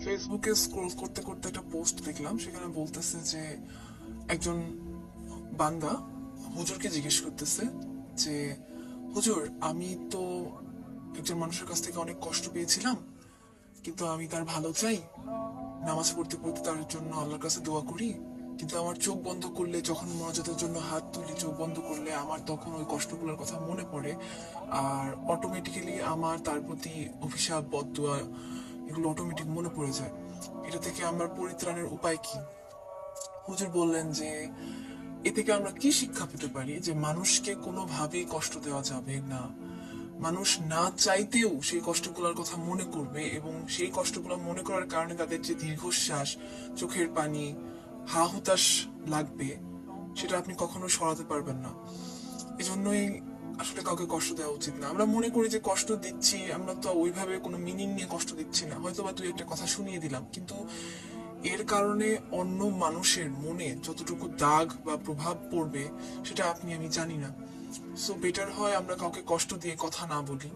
ফেসবুকে স্ক্রল করতে করতে একটা পোস্ট দেখলাম, সেখানে বলতেছে যে একজন বান্দা হুজুরকে জিজ্ঞেস করতেছে যে হুজুর, আমি তো একজন মানুষের কাছ থেকে অনেক কষ্ট পেয়েছিলাম, কিন্তু আমি তার ভালো চাই, নামাজ পড়তে পড়তে তার জন্য আল্লাহর কাছে দোয়া করি, কিন্তু আমার চোখ বন্ধ করলে, যখন মোনাজাতের জন্য হাত তুলি, চোখ বন্ধ করলে আমার তখন ওই কষ্টগুলোর কথা মনে পড়ে, আর অটোমেটিক্যালি আমার তার প্রতি অভিশাপ, বদদোয়া এগুলো অটোমেটিক মনে পড়ে যায়। এটা থেকে আমার পরিত্রাণের উপায় কি? হুজুর বললেন যে এ থেকে আমরা কি শিক্ষা পেতে পারি, যে মানুষকে কোনোভাবেই কষ্ট দেওয়া যাবে না। মানুষ না চাইতেও সেই কষ্টগুলোর কথা মনে করবে, এবং সেই কষ্টগুলো মনে করার কারণে তাদের যে দীর্ঘশ্বাস, চোখের পানি, হা হুতাশ লাগবে, সেটা আপনি কখনো সরাতে পারবেন না। এজন্যই আসলে কাউকে কষ্ট দেওয়া উচিত না। আমরা মনে করি যে কষ্ট দিচ্ছি, আমরা তো ওইভাবে কোনো মিনিং নিয়ে কষ্ট দিচ্ছি না, হয়তো বা দুই একটা কথা শুনিয়ে দিলাম, কিন্তু এর কারণে অন্য মানুষের মনে যতটুকু দাগ বা প্রভাব পড়বে সেটা আপনি আমি জানি না। সো বেটার হয় আমরা কাউকে কষ্ট দিয়ে কথা না বলি।